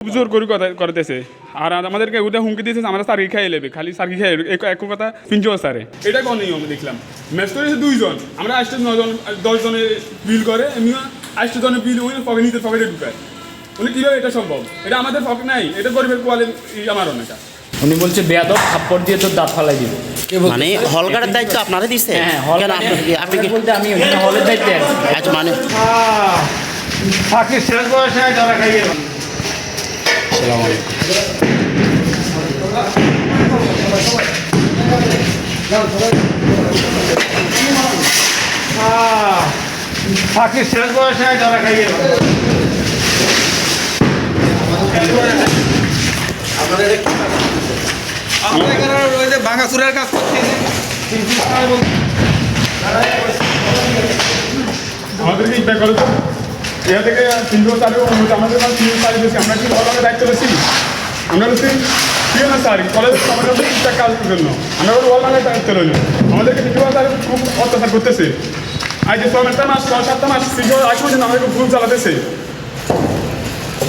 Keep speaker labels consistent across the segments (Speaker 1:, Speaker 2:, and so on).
Speaker 1: জোর করে করতেছে আর আমাদেরকে ওটা হুমকি দিয়েছে আমরা সার্কি খাই নেবে খালি সার্কি খাই এক কথা পিঞ্চো স্যারে এটা কোন নিয়ম দেখলাম ম্যাচ করেছে 2 জন আমরা 8 জন 10 জনের বিল করে এমনি 8 জনের বিল ওই পকেটে ঢুকায় উনি কীভাবে এটা সম্ভব এটা আমাদের পকেট নাই এটা গরিবের কোয়ালে আমার অনেকটা
Speaker 2: উনি বলছে বেয়াদব থাপ্পড় দিয়ে তোর দাঁত ফালাই দিব
Speaker 3: মানে হলগাড়ের দায়িত্ব আপনারা দিচ্ছে কেন আপনি কি
Speaker 2: বলতে আমি ওখানে হলের দায়িত্বে আছি
Speaker 3: আচ্ছা মানে
Speaker 4: ফাঁকি শেষ বয়সে ধরা খাইয়ে
Speaker 3: আসসালামু আলাইকুম
Speaker 4: ফাঁকি শেষ বয়সে ধরা খাইয়ে ভাঙাচুরের কাজ
Speaker 1: আমাদেরকে ইচ্ছা করে তো এখান থেকে 3 চালু আমাদের 3 চালু বেশি আমরা কি ভালোভাবে দায়িত্ব বেশি আমরা বেশি কি না স্যার কলেজ আমাদের ঠিকঠাক কাজের জন্য আমরা ওয়াল বাংলায় দায়িত্ব রইল আমাদেরকে 3 খুব অত্যাচার করতেছে আজ 6 মাস 7 মাস 8 পর্যন্ত আমাদেরকে ভুল চালাতেছে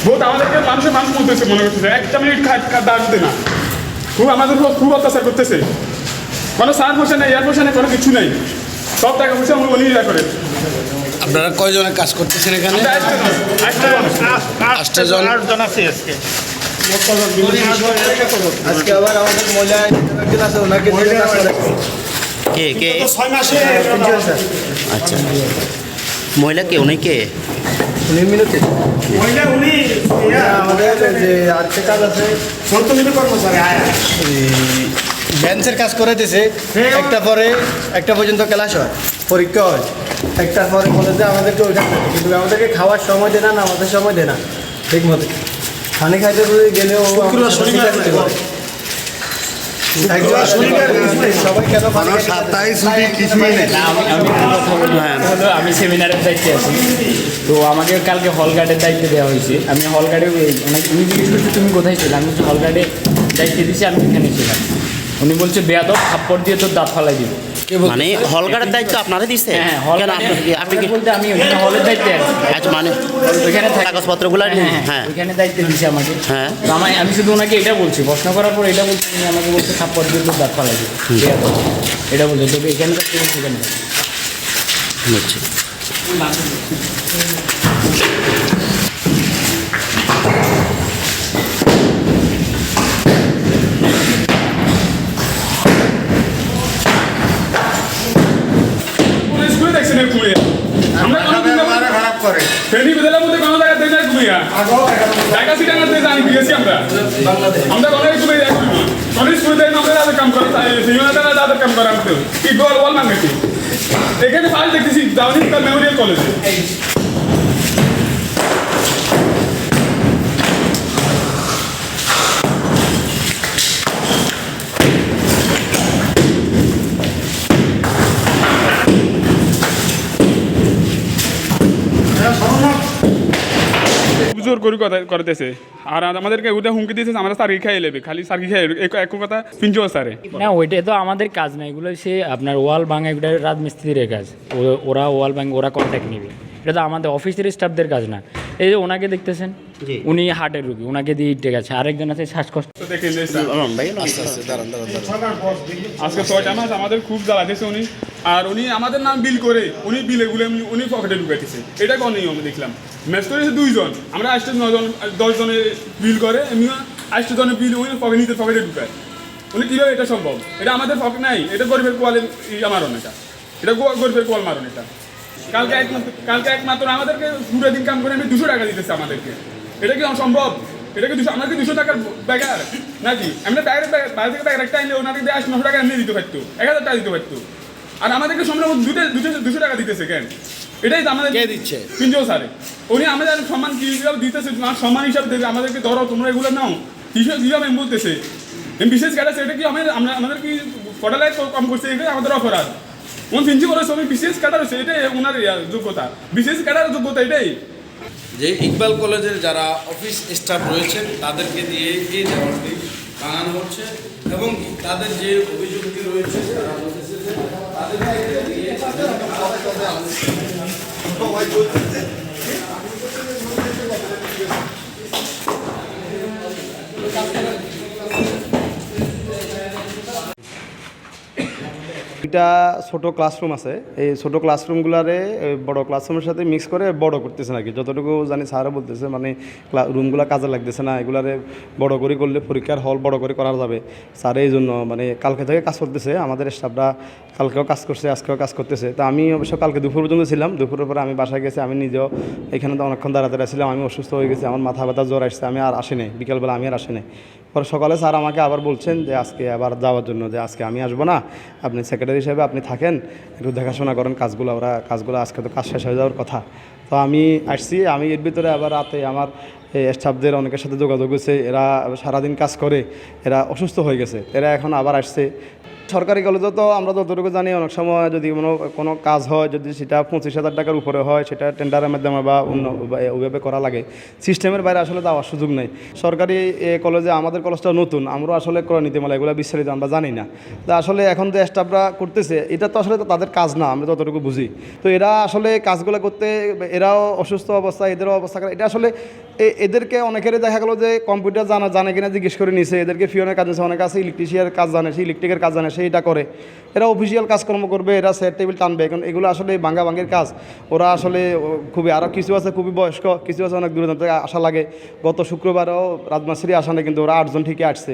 Speaker 1: বহুত আমাদেরকে মানুষ বলতেছে মনে করতেছে একটা মিনিট দাঁড়াতে না খুব আমাদের খুব অত্যাচার করতেছে কোনো সার পোষা নেই এয়ার পোষা নেই কোনো কিছু নেই সব টাকা পয়সা উনি ইয়া করে
Speaker 5: আপনারা কয়জনের কাজ করতেছেন এখানে 8 জন
Speaker 4: আছে
Speaker 6: আজকে আবার আমাদের মহিলা একজন আছে ওনাকে
Speaker 3: কে কে
Speaker 6: 6 মাসে
Speaker 3: আচ্ছা মহিলা কে উনি কে
Speaker 6: উনি মিনতি আমাদের যে আর্থিক কাজ আছে বেঞ্চের কাজ করে দিয়েছে একটা পর্যন্ত ক্লাস হয় পরীক্ষা হয় একটার পরে বলে যে আমাদেরকে ওইখানে কিন্তু আমাদেরকে খাওয়ার সময় দেয় না আমাদের সময় দেয় না ঠিক মতো পানি খাইতে গেলেও সবাই কেন
Speaker 2: আমি সেমিনারের দায়িত্বে আছি তো আমাকে কালকে হল গার্ডের দায়িত্ব দেওয়া হয়েছে আমি হল গার্ডে উনি জিজ্ঞেস করছি তুমি কোথায় ছিলে আমি হল গার্ডে দায়িত্ব দিচ্ছি আমি এখানে ছিলাম উনি বলছে বেয়াদব থাপ্পড় দিয়ে তোর দাঁত ফালাই দিব
Speaker 3: মানে হলগাড়ের দায়িত্ব আপনারা দিচ্ছে কেন আপনি কি
Speaker 2: বলতে আমি ওখানে হলের দায়িত্বে আছি
Speaker 3: আচ্ছা মানে
Speaker 2: ওইখানে
Speaker 3: কাগজপত্রগুলো
Speaker 2: হ্যাঁ ওইখানে দায়িত্ব দিচ্ছে আমাকে
Speaker 3: হ্যাঁ
Speaker 2: তো আমি শুধু ওনাকে এটা বলছি প্রশ্ন করার পর এটা বলছি উনি আমাকে বলছে থাপ্পড় দিয়ে তোর দাঁত ফালাই দিব এটা বলছে তোকে এখানকার কি বলছে এখানে
Speaker 3: বুঝছি
Speaker 4: খারাপ করে
Speaker 1: ফেনী বিদ্যালয়ের মধ্যে কোনো জায়গায় দেয় ঘুমিয়া ঢাকা সিটাঙ্গাতে জানি গিয়েছি আমরা কোনো স্কুলে যাই কোনো স্কুলে যাই আমরা যাদের কাম করে সিনিয়ররা যাদের কাম করে আমি কি গোল ওয়াল মাঙ্গেছি এখানে ফাইল দেখতেছি জাওয়ানি মেমোরিয়াল কলেজে জোর করে করতেছে আর আমাদেরকে ওটা হুমকি দিয়েছে আমরা সার্কি খাই নেবে খালি সার্কি খাই এক কথা পিঞ্চো স্যারে
Speaker 2: না ওইটা তো আমাদের কাজ না এগুলো সে আপনার ওয়াল ভাঙা এগুলো রাজমিস্ত্রির কাজ ওরা ওয়াল ভাঙা ওরা কন্ট্যাক্ট নেবে এটা তো আমাদের অফিসের স্টাফদের কাজ না এই যে ওনাকে দেখতেছেন উনি হার্টের রুগী ওনাকে দিয়ে ইটে গেছে আরেকজন আছে শ্বাসকষ্ট
Speaker 1: আজকে 6টা মাস আমাদের খুব জ্বালাতেছে উনি আর উনি আমাদের নাম বিল করে উনি বিলেগুলো উনি পকেটে ঢুকাইতেছে এটা কোন নিয়ম দেখলাম ম্যাচ করেছে 2 জন আমরা 8 জন 10 জনের বিল করে এমনি 8 জনের বিল ওই পকেটে ঢুকায় উনি কীভাবে এটা সম্ভব এটা আমাদের পকেট নাই এটা গরিবের কোয়ালে মারণ এটা গরিবের কোয়াল মারণ এটা কালকে একমাত্র আমাদেরকে পুরো দিন কাম করে আমি 200 টাকা দিতেছে আমাদেরকে এটা কি সম্ভব এটা কি আমরা কি 200 টাকার বেকার নাকি আমরা বাইরে থেকে ব্যাগ একটা আনলে ওনাকে 900 টাকা এমনি দিতে পারতো 1000 টাকা দিতে পারতো আর আমাদেরকে সম্মান 200 টাকা দিতেছে কেন এটাই তো আমাদের
Speaker 5: কে দিচ্ছে
Speaker 1: পিঞ্জো স্যারে উনি আমাদের সম্মান কি হিসাবে দিতেছে সম্মান হিসাবে দেবে আমাদেরকে ধরো তোমরা এগুলো নাও হিসাবে আমি বলতেছে বিশেষ ক্যাডার এটা কি আমাদের কি পড়ালেখা কম করছে এটাই আমাদের অপরাধ ওন ফিঞ্চি করেছে আমি বিশেষ ক্যাডার হচ্ছে এটাই ওনার যোগ্যতা বিশেষ ক্যাডারের যোগ্যতা এটাই
Speaker 5: যে ইকবাল কলেজের যারা অফিস স্টাফ রয়েছেন তাদেরকে দিয়ে এই দেওয়ালটি ভাঙানো হচ্ছে এবং তাদের যে অভিযোগটি রয়েছে তারা বলতেছে যে তাদেরকে দিয়ে
Speaker 6: এটা ছোট ক্লাসরুম আছে, এই ছোট ক্লাসরুমগুলারে বড় ক্লাসরুমের সাথে মিক্স করে বড় করতেছে নাকি, যতটুকু জানি স্যারও বলতেছে, মানে রুমগুলো কাজে লাগতেছে না, এগুলারে বড় করে করলে পরীক্ষার হল বড় করে করা যাবে। স্যার এই জন্য মানে কালকে থেকে কাজ করতেছে, আমাদের স্টাফরা কালকেও কাজ করছে, আজকেও কাজ করতেছে। তো আমি অবশ্য কালকে দুপুর পর্যন্ত ছিলাম, দুপুরের পরে আমি বাসায় গেছি, আমি নিজেও এখানে তো অনেকক্ষণ দাঁড়াতে ছিলাম, আমি অসুস্থ হয়ে গেছি, আমার মাথা ব্যথা জ্বর আসছে, আমি আর আসি নাই, বিকালবেলা আমি আর আসি নাই। পরে সকালে স্যার আমাকে আবার বলছেন যে আজকে আবার যাওয়ার জন্য, যে আজকে আমি আসবো না, আপনি সেক্রেটারি হিসেবে আপনি থাকেন, একটু দেখাশোনা করেন কাজগুলো, ওরা কাজগুলো আজকে তো কাজ শেষ হয়ে যাওয়ার কথা। তো আমি আসছি, আমি এর ভিতরে আবার রাতে আমার স্টাফদের অনেকের সাথে যোগাযোগ হয়েছে, এরা সারাদিন কাজ করে, এরা অসুস্থ হয়ে গেছে, এরা এখন আবার আসছে। সরকারি কলেজে তো আমরা যতটুকু জানি অনেক সময় যদি কোনো কাজ হয়, যদি সেটা 25,000 টাকার উপরে হয়, সেটা টেন্ডারের মাধ্যমে বা অন্য ওইভাবে করা লাগে, সিস্টেমের বাইরে আসলে যাওয়ার সুযোগ নেই। সরকারি কলেজে আমাদের কলেজটা নতুন, আমরা আসলে করে নীতিমালা এগুলো বিস্তারিত আমরা জানি না। তা আসলে এখন যে স্টাফরা করতেছে এটা তো আসলে তাদের কাজ না, আমরা যতটুকু বুঝি। তো এরা আসলে কাজগুলো করতে, এরাও অসুস্থ অবস্থা, এদেরও অবস্থা, এটা আসলে এদেরকে অনেকেরই দেখা গেলো যে কম্পিউটার জানে কিনা জিজ্ঞেস করে নিছে, এদেরকে ফিওনের কাজ আছে, অনেক আছে ইলেকট্রিশিয়ানের কাজ জানে, সে ইলেকট্রিকের কাজ জানে, সে এটা করে, এরা অফিসিয়াল কাজকর্ম করবে, এরা সেট টেবিল টানবে। এখন এগুলো আসলে ভাঙ্গাভাঙ্গির কাজ, ওরা আসলে খুবই, আরও কিছু আছে খুবই বয়স্ক, কিছু আছে অনেক দূরে থেকে আসা লাগে। গত শুক্রবারও রাজমাসিরি আসা নেই, কিন্তু ওরা 8 জন ঠিকই আসছে।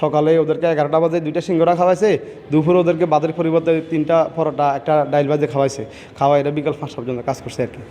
Speaker 6: সকালে ওদেরকে 11টা বাজে 2টা সিঙ্গড়া খাওয়াইছে, দুপুরে ওদেরকে বাদের পরিবর্তে 3টা পরোটা, একটা ডাইল ভাজে খাওয়াইছে, খাওয়া এরা বিকাল 5টা পর্যন্ত কাজ করছে আর কি।